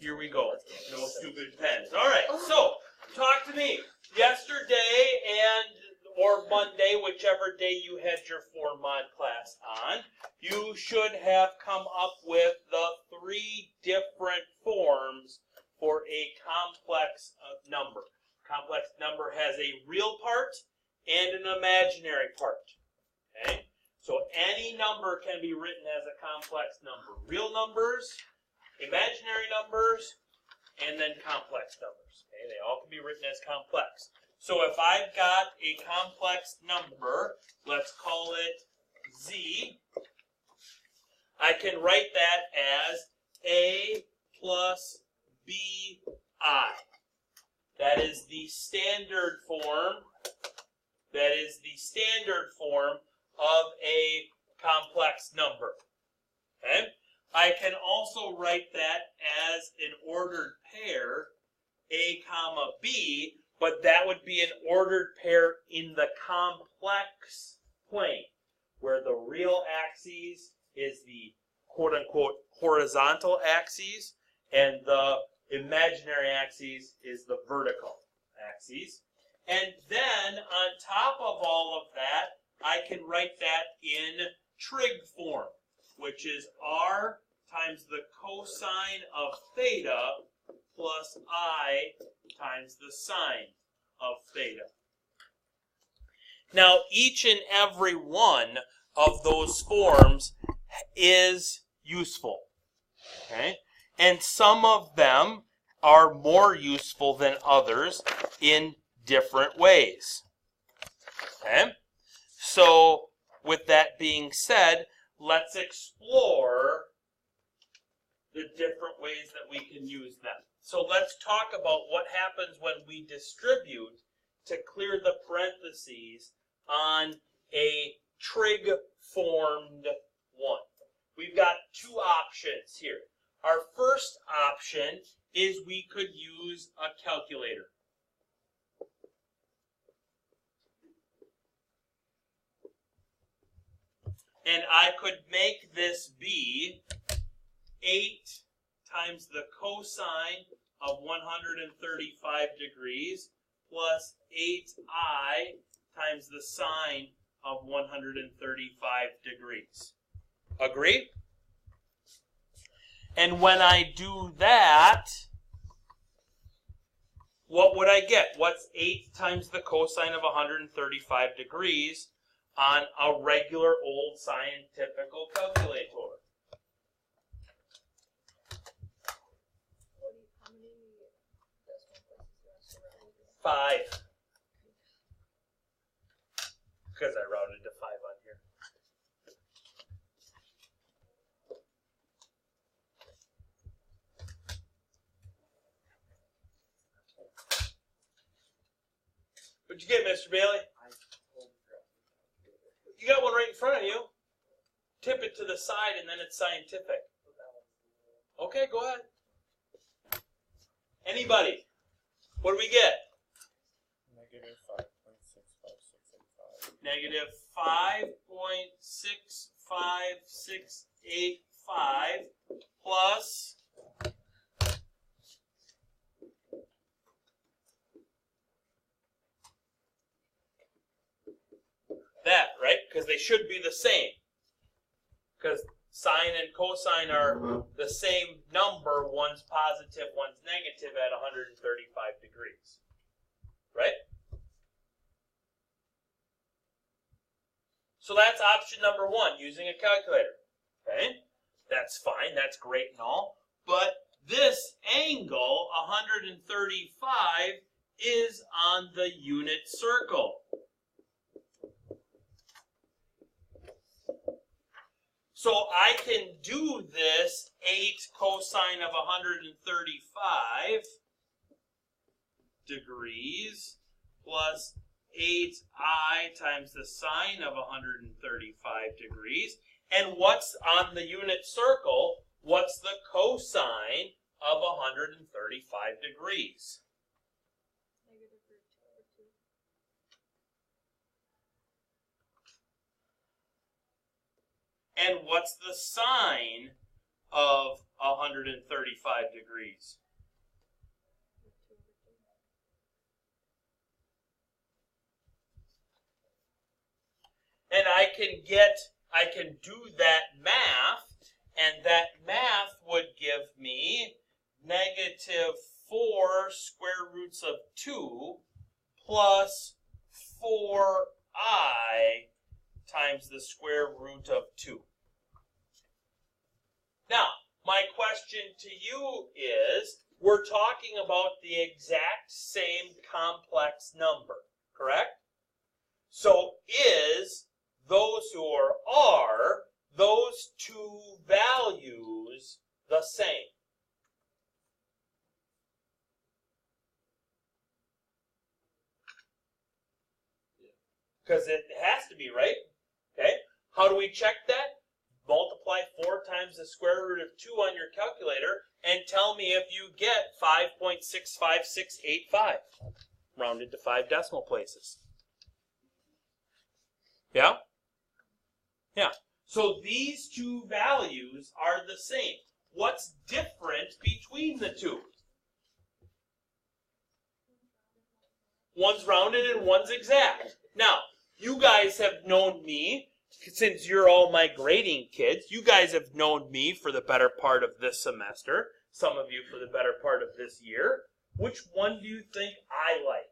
Here we go. No stupid pens. All right, so talk to me. Yesterday or Monday, whichever day you had your 4-mod class on, you should have come up with the 3 different forms for a complex number. Complex number has a real part and an imaginary part. Okay? So any number can be written as a complex number. Real numbers, imaginary numbers, and then complex numbers. Okay? They all can be written as complex. So if I've got a complex number, let's call it z, I can write that as a plus bi. That is the standard form. That is the standard form of a complex number. Okay? I can also write that as an ordered pair, a comma b, but that would be an ordered pair in the complex plane, where the real axis is the quote-unquote horizontal axis, and the imaginary axis is the vertical axis. And then, on top of all of that, I can write that in trig form, which is r times the cosine of theta plus I times the sine of theta. Now, each and every one of those forms is useful. Okay? And some of them are more useful than others in different ways. Okay? So, with that being said, let's explore the different ways that we can use them. So let's talk about what happens when we distribute to clear the parentheses on a trig-formed one. We've got 2 options here. Our first option is we could use a calculator. And I could make this be 8 times the cosine of 135 degrees plus 8I times the sine of 135 degrees. Agree? And when I do that, what would I get? What's 8 times the cosine of 135 degrees on a regular old scientific calculator? 5. Because I rounded to 5 on here. What'd you get, Mr. Bailey? You got one right in front of you. Tip it to the side and then it's scientific. Okay, go ahead. Anybody? What do we get? Negative 5.65685 plus that, right? Because they should be the same. Because sine and cosine are the same number. One's positive, one's negative at 135 degrees. Right? So that's option number 1, using a calculator. Okay? That's fine. That's great and all. But this angle, 135, is on the unit circle. So I can do this 8 cosine of 135 degrees plus 8I times the sine of 135 degrees. And what's on the unit circle? What's the cosine of 135 degrees? And what's the sine of 135 degrees. And I can do that math, and that math would give me negative 4 square roots of 2 plus 4I times the square root of 2. Now, my question to you is, we're talking about the exact same complex number, correct? So is those who are those two values the same? Because it has to be, right? Okay. How do we check that? Multiply 4 times the square root of 2 on your calculator and tell me if you get 5.65685. Rounded to 5 decimal places. Yeah? Yeah. So these two values are the same. What's different between the two? One's rounded and one's exact. Now, you guys have known me, since you're all my grading kids, you guys have known me for the better part of this semester, some of you for the better part of this year. Which one do you think I like?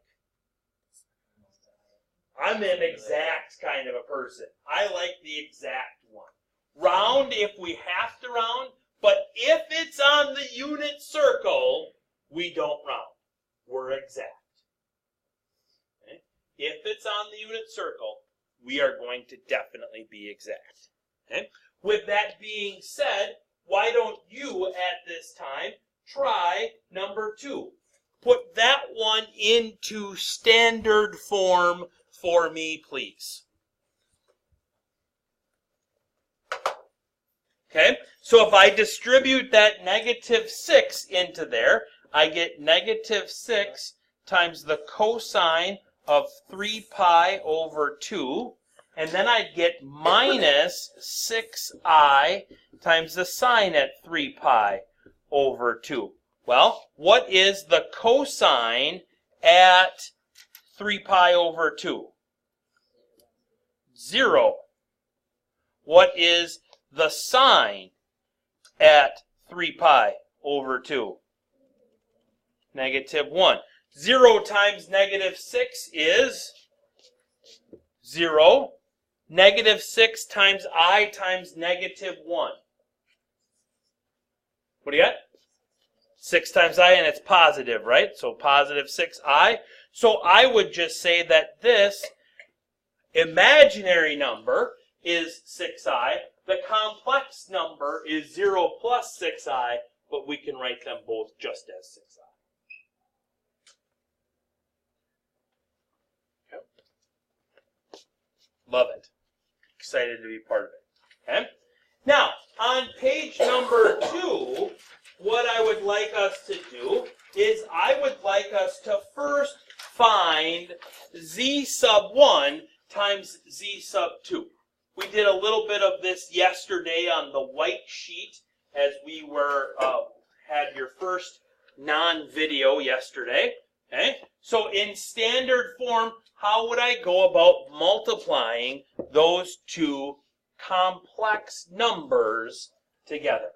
I'm an exact kind of a person. I like the exact one. Round if we have to round, but if it's on the unit circle, we don't round. We're exact. Okay? If it's on the unit circle, we are going to definitely be exact. Okay? With that being said, why don't you at this time try number 2? Put that one into standard form for me, please. Okay, so if I distribute that negative 6 into there, I get negative 6 times the cosine of 3 pi over 2, and then I get minus 6I times the sine at 3 pi over 2. Well, what is the cosine at 3 pi over 2? 0. What is the sine at 3 pi over 2? Negative 1. 0 times negative 6 is 0. Negative 6 times I times negative 1. What do you got? 6 times I, and it's positive, right? So positive 6I. So I would just say that this imaginary number is 6I. The complex number is 0 plus 6I, but we can write them both just as 6I. Okay. Love it. Excited to be part of it. Okay. Now, on page number 2, what I would like us to do is I would like us to first find z sub 1 times z sub 2. We did a little bit of this yesterday on the white sheet as we were had your first non-video yesterday. Okay? So in standard form, how would I go about multiplying those two complex numbers together?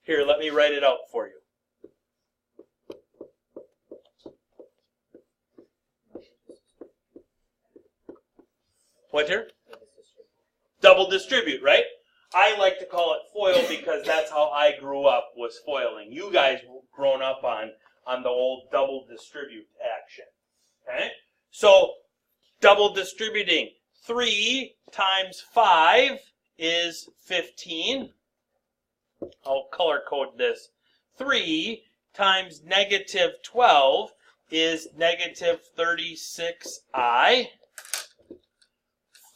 Here, let me write it out for you. What here? Double distribute, right? I like to call it FOIL because that's how I grew up, was foiling. You guys grown up on the old double distribute action. Okay? So, double distributing. 3 times 5 is 15. I'll color code this. 3 times negative 12 is negative 36I.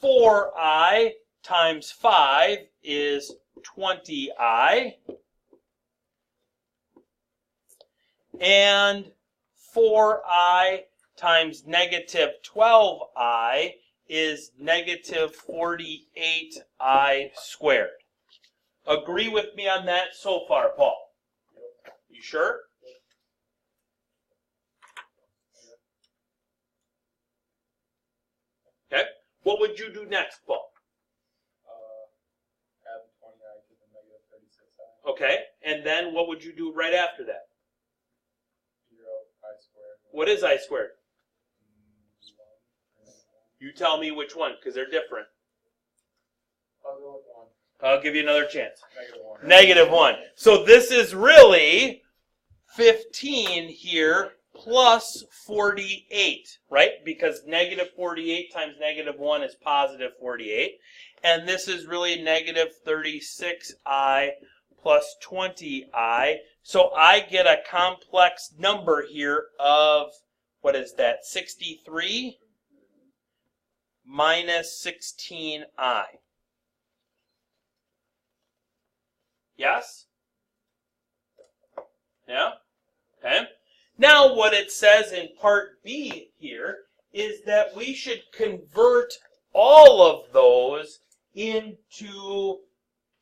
4I times 5 is 20I. And 4I times negative 12I is negative 48I squared. Agree with me on that so far, Paul? You sure? Okay. What would you do next, Paul? Add 20I to the negative 36I. Okay. And then what would you do right after that? 0I squared. What is I squared? You tell me which one, because they're different. I'll go with 1. I'll give you another chance. -1. -1. So this is really 15 here plus 48, right? Because negative 48 times -1 is positive 48. And this is really negative 36I plus 20I. So I get a complex number here of, what is that, 63 minus 16I. Yes? Yeah? Okay. Now what it says in part B here is that we should convert all of those into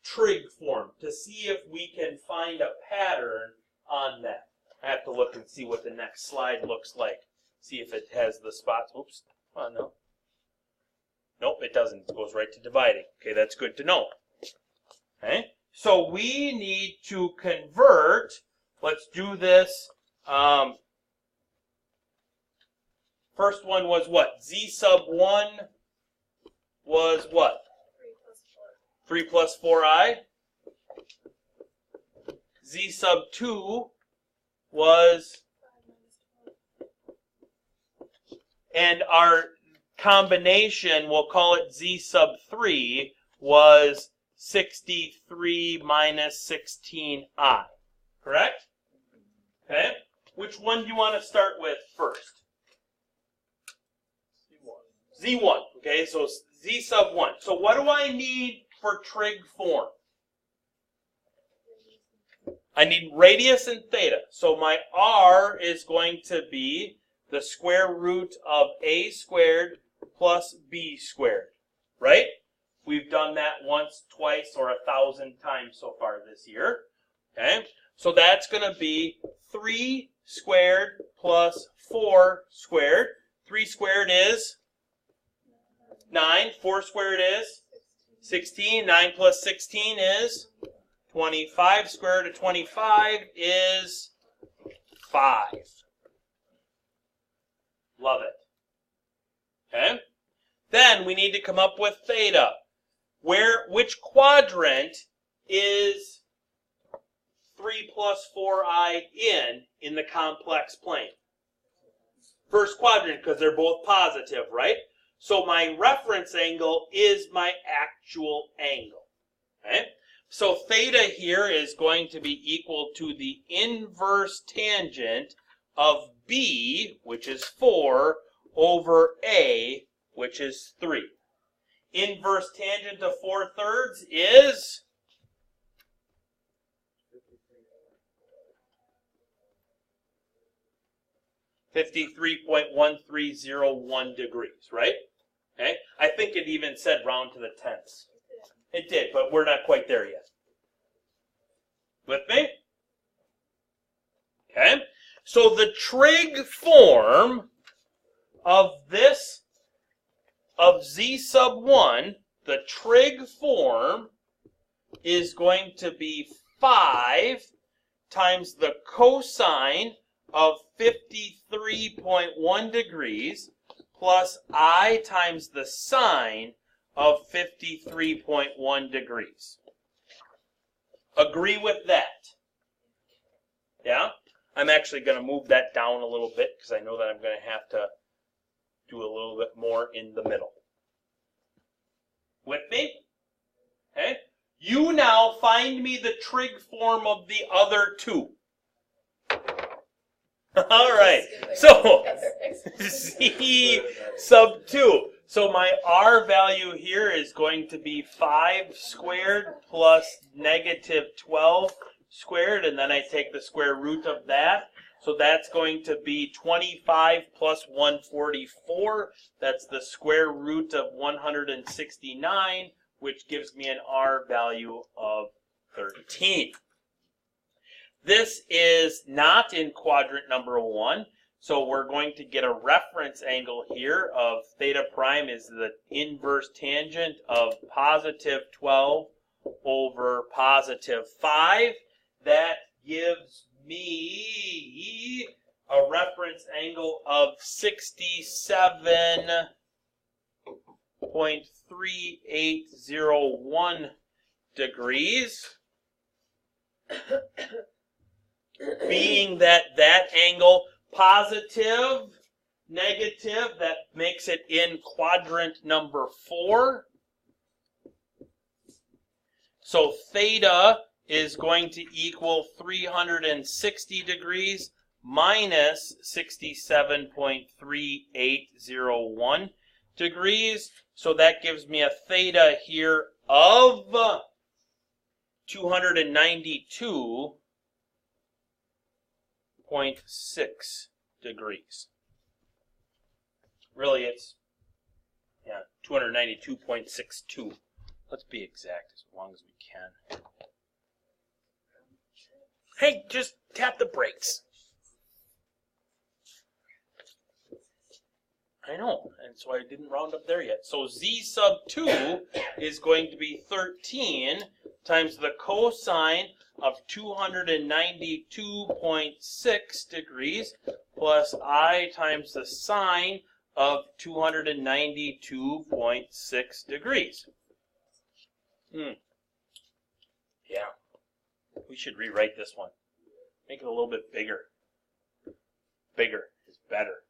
trig form to see if we can find a pattern on that. I have to look and see what the next slide looks like. See if it has the spots. Oops. Oh, no. Nope, it doesn't. It goes right to dividing. Okay, that's good to know. Okay. So we need to convert. Let's do this. First one was what? Z sub 1 was what? 3 plus 4I. Z sub 2 was, and our combination, we'll call it Z sub 3, was 63 minus 16I. Correct? Okay. Which one do you want to start with first? Z1. Okay, so Z sub 1. So what do I need for trig form? I need radius and theta. So my R is going to be the square root of A squared plus B squared. Right? We've done that once, twice, or 1,000 times so far this year. Okay? So that's going to be 3 squared plus 4 squared. 3 squared is 9. 4 squared is 16. 9 plus 16 is 25. Square root of 25 is 5. Love it. Okay? Then we need to come up with theta. Which quadrant is 3 plus 4I in the complex plane? First quadrant, because they're both positive, right? So my reference angle is my actual angle. Okay? So theta here is going to be equal to the inverse tangent of B, which is 4, over A, which is 3. Inverse tangent of 4/3 is 53.1301 degrees, right? Okay. I think it even said round to the tenths. It did, but we're not quite there yet. With me? Okay. So the trig form of this, of Z sub 1, the trig form is going to be 5 times the cosine of 53.1 degrees plus I times the sine of 53.1 degrees. Agree with that? Yeah? I'm actually going to move that down a little bit because I know that I'm going to have to do a little bit more in the middle. With me? Okay? You now find me the trig form of the other two. All right. So, Z sub 2. So my R value here is going to be 5 squared plus negative 12 squared, and then I take the square root of that. So that's going to be 25 plus 144. That's the square root of 169, which gives me an R value of 13. This is not in quadrant number 1, so we're going to get a reference angle here of theta prime is the inverse tangent of positive 12 over positive 5. That gives me a reference angle of 67.3801 degrees. Being that angle positive, negative, that makes it in quadrant number 4. So theta is going to equal 360 degrees minus 67.3801 degrees. So that gives me a theta here of 292.6 degrees. Really, it's 292.62. Let's be exact as long as we can. Hey, just tap the brakes. I know, and so I didn't round up there yet. So z sub 2 is going to be 13 times the cosine of 292.6 degrees plus I times the sine of 292.6 degrees. Yeah. We should rewrite this one. Make it a little bit bigger. Bigger is better.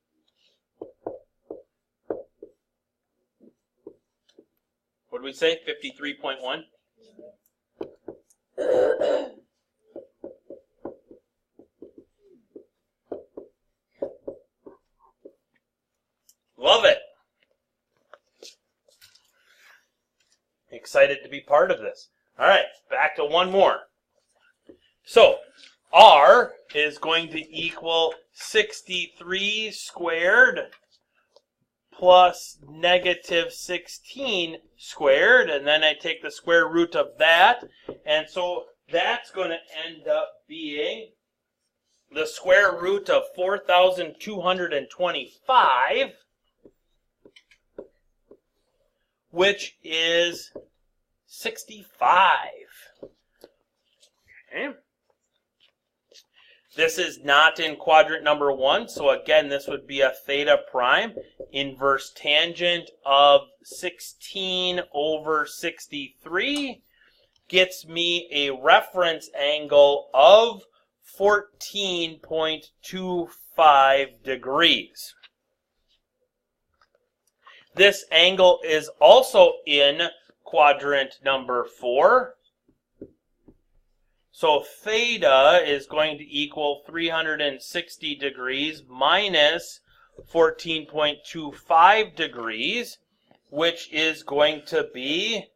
What did we say? 53.1? Love it. Excited to be part of this. All right, back to one more. So, R is going to equal 63 squared plus negative 16 squared, and then I take the square root of that, and so that's going to end up being the square root of 4,225, which is 65. Okay. This is not in quadrant number 1, so again, this would be a theta prime, inverse tangent of 16 over 63, gets me a reference angle of 14.25 degrees. This angle is also in quadrant number 4. So theta is going to equal 360 degrees minus 14.25 degrees, which is going to be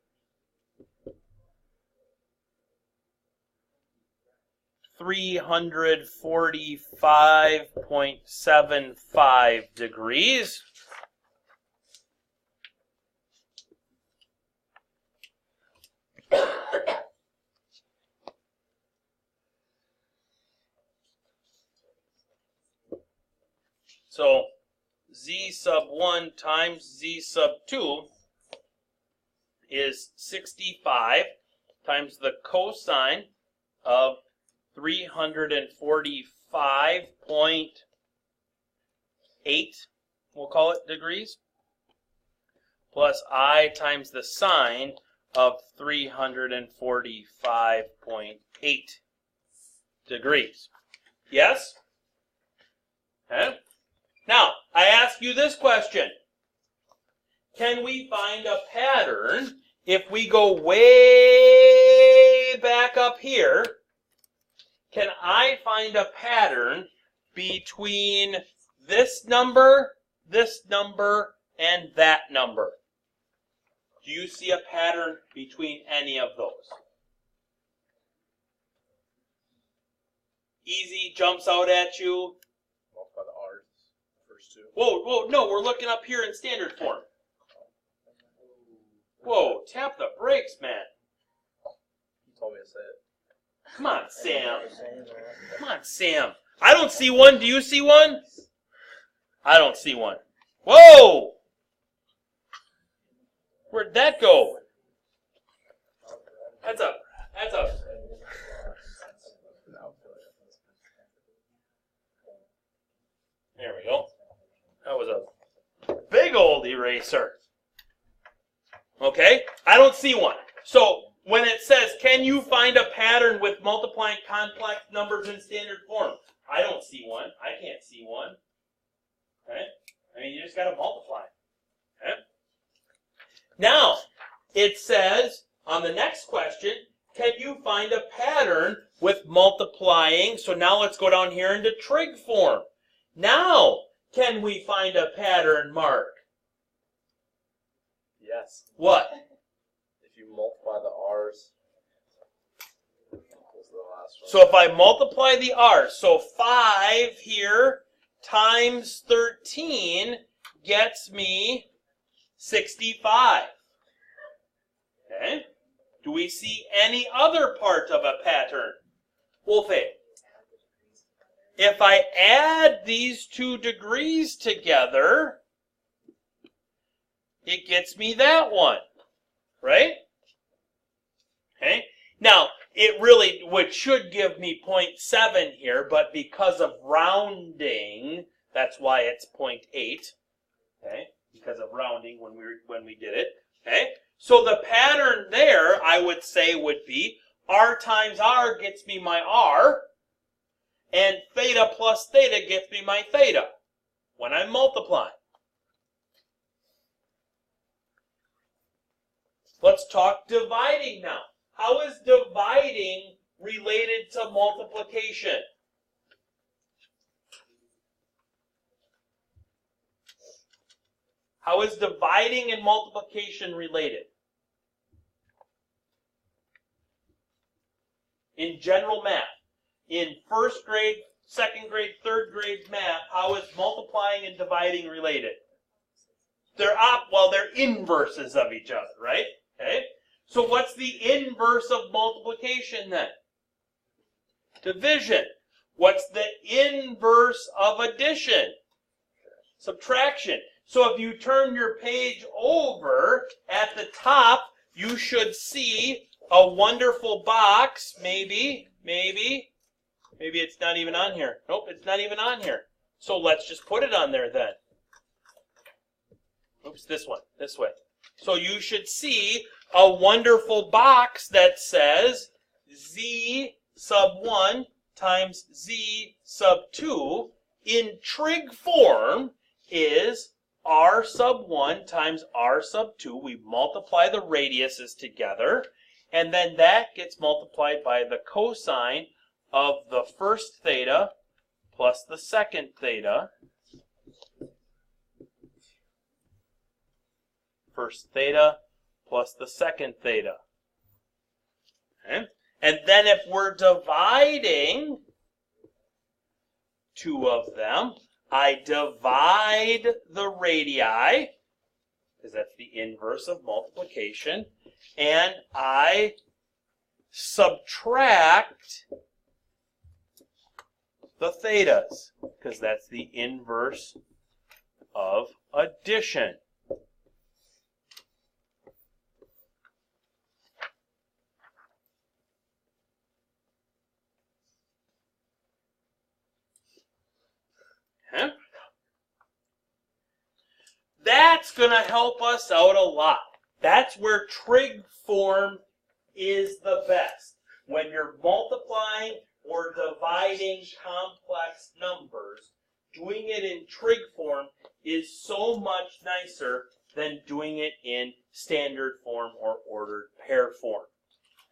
345.75 degrees. So z sub 1 times z sub 2 is 65 times the cosine of 345.8, we'll call it degrees, plus I times the sine of 345.8 degrees. Yes? Okay. Now, I ask you this question. Can we find a pattern if we go way back up here? Can I find a pattern between this number, and that number? Do you see a pattern between any of those? easy jumps out at you? Multiply the R's, first two. Whoa, no, we're looking up here in standard form. Whoa, tap the brakes, man. You told me to say it. Come on, Sam. Come on, Sam. I don't see one. Do you see one? I don't see one. Whoa! Where'd that go? That's a. There we go. That was a big old eraser. Okay? I don't see one. So, when it says, can you find a pattern with multiplying complex numbers in standard form? I don't see one. I can't see one. Okay? I mean, you just got to multiply. Okay? Now, it says, on the next question, can you find a pattern with multiplying? So now let's go down here into trig form. Now, can we find a pattern, Mark? Yes. What? If you multiply the R's equals the last one. So if I multiply the r, so 5 here times 13 gets me 65. Okay? Do we see any other part of a pattern? Wolfie, if I add these 2 degrees together, it gets me that one, right? Okay? Now, it really should give me 0.7 here, but because of rounding, that's why it's 0.8. Okay? Because of rounding when we did it. Okay? So the pattern there, I would say, would be r times r gets me my r, and theta plus theta gets me my theta when I multiply. Let's talk dividing now. How is dividing related to multiplication? How is dividing and multiplication related? In general math, in first grade, second grade, third grade math, how is multiplying and dividing related? They're inverses of each other, right? Okay. So what's the inverse of multiplication then? Division. What's the inverse of addition? Subtraction. So if you turn your page over, at the top, you should see a wonderful box, maybe it's not even on here. Nope, it's not even on here. So let's just put it on there then. Oops, this way. So you should see a wonderful box that says z sub 1 times z sub 2 in trig form is r sub 1 times r sub 2. We multiply the radiuses together, and then that gets multiplied by the cosine of the first theta plus the second theta. First theta plus the second theta. Okay? And then if we're dividing 2 of them, I divide the radii, because that's the inverse of multiplication, and I subtract the thetas, because that's the inverse of addition. Okay. That's going to help us out a lot. That's where trig form is the best. When you're multiplying or dividing complex numbers, doing it in trig form is so much nicer than doing it in standard form or ordered pair form.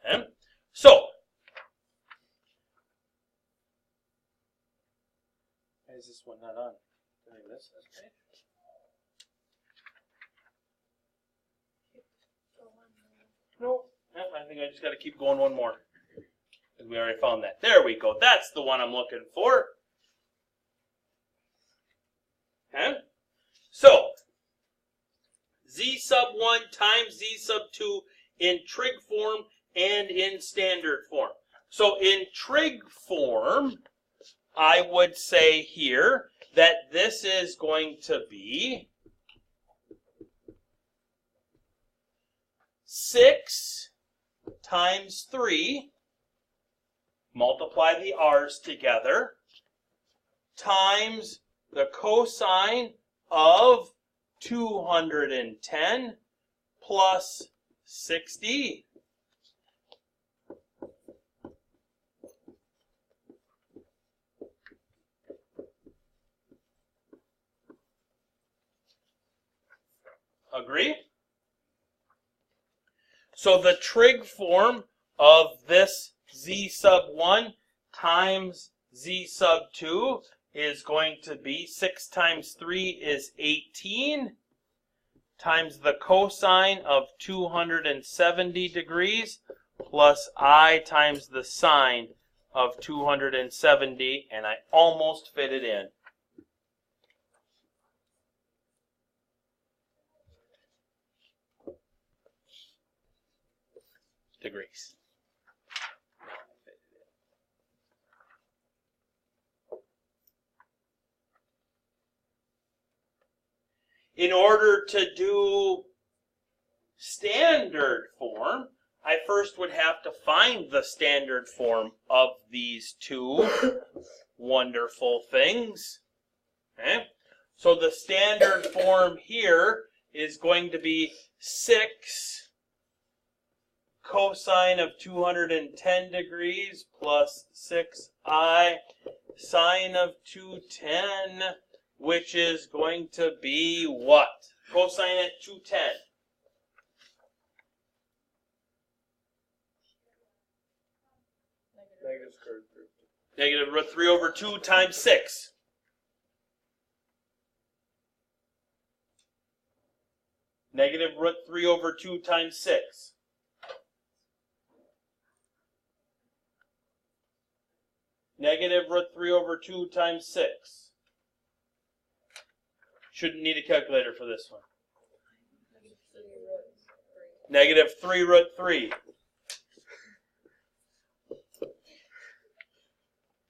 Okay? So, why is this one not on? Did I miss this page? No, I think I just got to keep going one more. because we already found that. There we go. That's the one I'm looking for. Okay? So, z sub 1 times z sub 2 in trig form and in standard form. So in trig form, I would say here that this is going to be 6 times 3, multiply the r's together, times the cosine of 210 plus 60. Agree? So the trig form of this z sub 1 times z sub 2 is going to be 6 times 3 is 18 times the cosine of 270 degrees plus I times the sine of 270, and I almost fit it in. Degrees. In order to do standard form, I first would have to find the standard form of these two wonderful things. Okay? So the standard form here is going to be 6 cosine of 210 degrees plus 6I sine of 210, which is going to be what? Cosine at 210. Negative square root 3. Negative root 3 over 2 times 6. Negative root 3 over 2 times 6. Negative root 3 over 2 times 6. Shouldn't need a calculator for this one. Negative 3 root 3.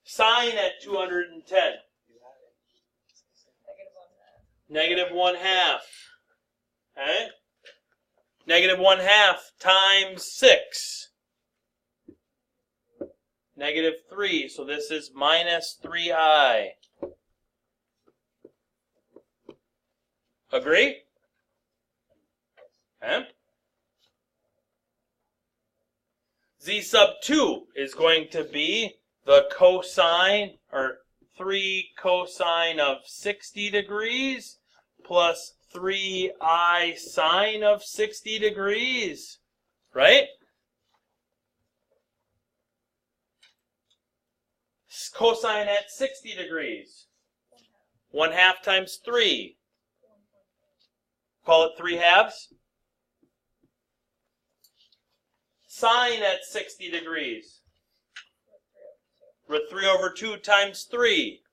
Sine at 210. Negative 1/2. Okay? Negative 1/2 times 6. Negative 3. So this is minus 3I. Agree? Okay. Z sub 2 is going to be the cosine, or 3 cosine of 60 degrees plus 3I sine of 60 degrees. Right? Cosine at 60 degrees. 1/2 times 3. Call it 3/2. Sine at 60 degrees. Root 3 over 2 times 3.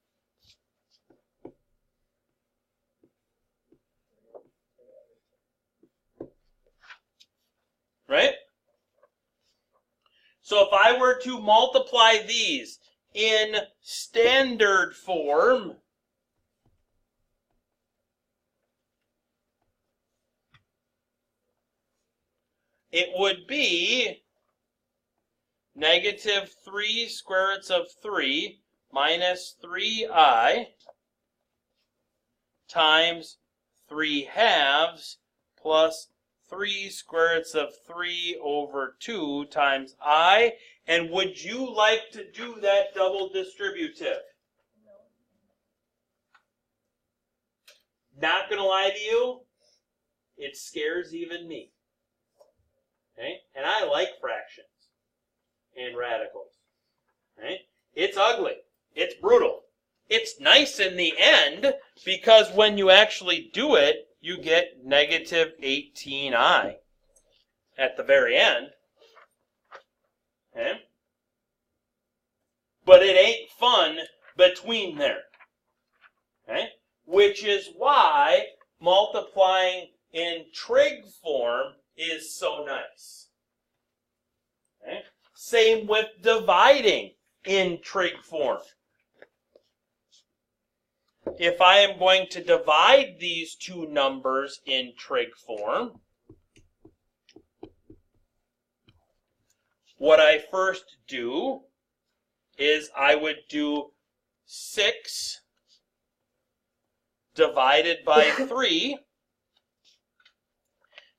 Right? So if I were to multiply these in standard form, it would be negative 3 square roots of 3 minus 3I times 3/2 plus 3 square roots of 3 over 2 times I. And would you like to do that double distributive? Not going to lie to you, it scares even me. Okay? And I like fractions and radicals. Right? It's ugly. It's brutal. It's nice in the end because when you actually do it, you get negative 18I at the very end. Okay? but it ain't fun between there. Okay? Which is why multiplying in trig form is so nice. Okay? Same with dividing in trig form. If I am going to divide these two numbers in trig form, what I first do is I would do 6 divided by 3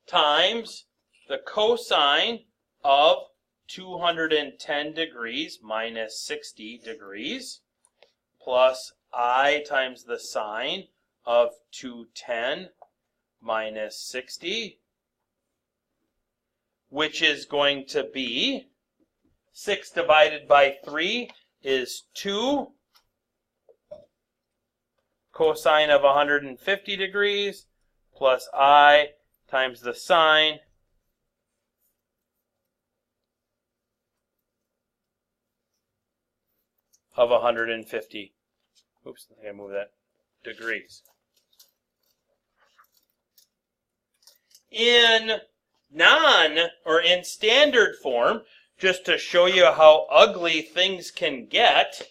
times the cosine of 210 degrees minus 60 degrees plus I times the sine of 210 minus 60, which is going to be 6 divided by 3 is 2 cosine of 150 degrees plus I times the sine of 150. Oops, I think I moved that. Degrees. In in standard form, just to show you how ugly things can get,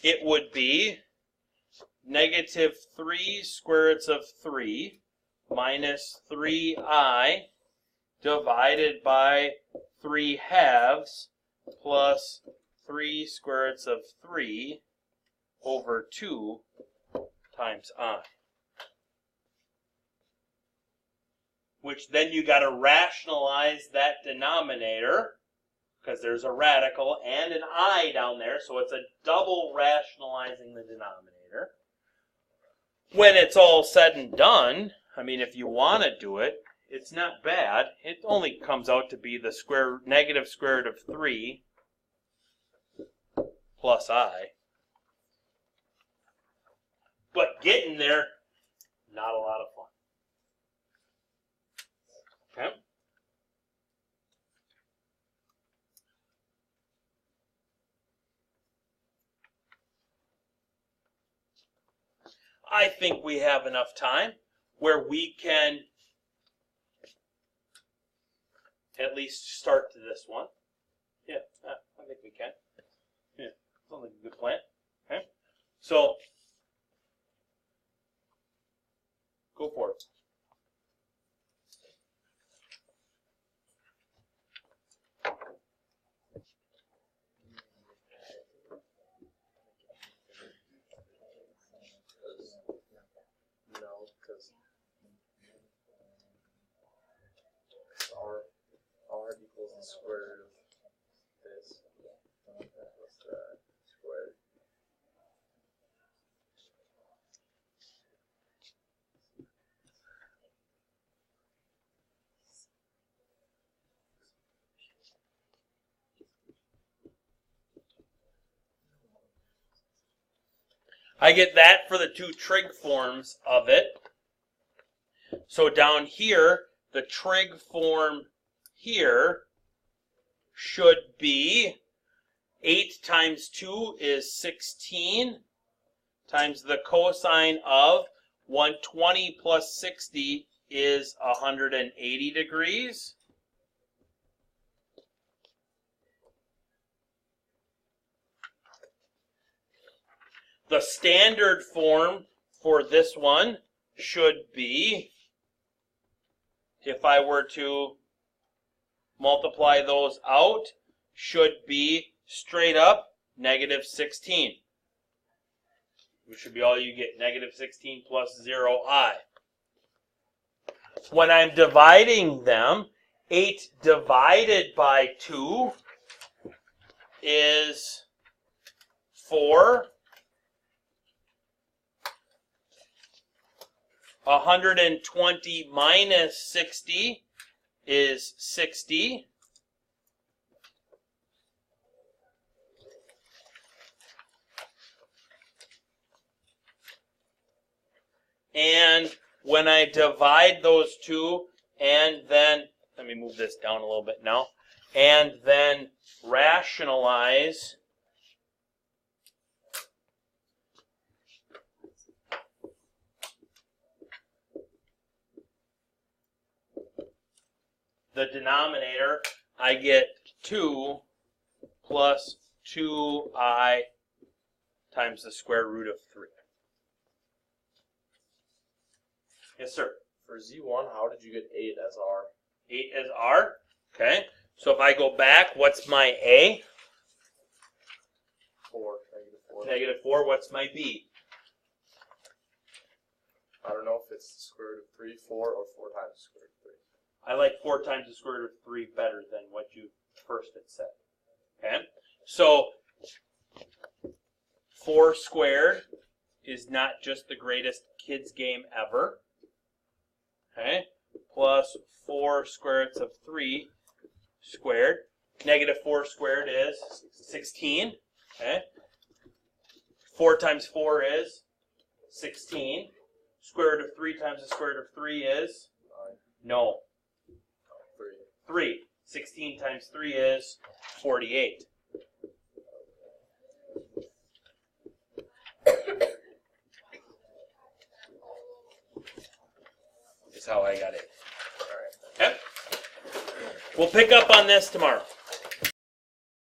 it would be negative 3 square roots of 3 minus 3i divided by 3 halves plus 3 square roots of 3 over 2 times I. Which then you got to rationalize that denominator, because there's a radical and an I down there, so it's a double rationalizing the denominator. When it's all said and done, I mean, if you want to do it, it's not bad. It only comes out to be the negative square root of 3 plus I. But getting there, not a lot of fun. Okay? I think we have enough time where we can at least start to this one. Yeah, I think we can. Yeah, sounds like a good plan. Okay, so go for it. No, because R equals the square root of this. What's that? Square. I get that for the two trig forms of it. So down here, the trig form here should be 8 times 2 is 16 times the cosine of 120 plus 60 is 180 degrees. The standard form for this one should be, if I were to multiply those out, should be straight up negative 16. Which should be all you get, negative 16 plus 0i. When I'm dividing them, 8 divided by 2 is 4. 120 minus 60 is 60. And when I divide those two and then let me move this down a little bit now. And then rationalize the denominator. I get 2 plus 2i times the square root of 3. Yes, sir. For Z1, how did you get 8 as R? 8 as R. Okay. So if I go back, what's my A? 4, negative 4. Negative 4. What's my B? I don't know if it's the square root of 3, 4, or 4 times the square root of 3. I like 4 times the square root of 3 better than what you first had said. Okay. So 4 squared is not just the greatest kids game ever. Okay. Plus 4 square roots of 3 squared. Negative 4 squared is 16. Okay. 4 times 4 is 16. Square root of 3 times the square root of 3 is? 9. No. 3. 3. 16 times 3 is 48. Is how I got it. Alright. Okay? We'll pick up on this tomorrow.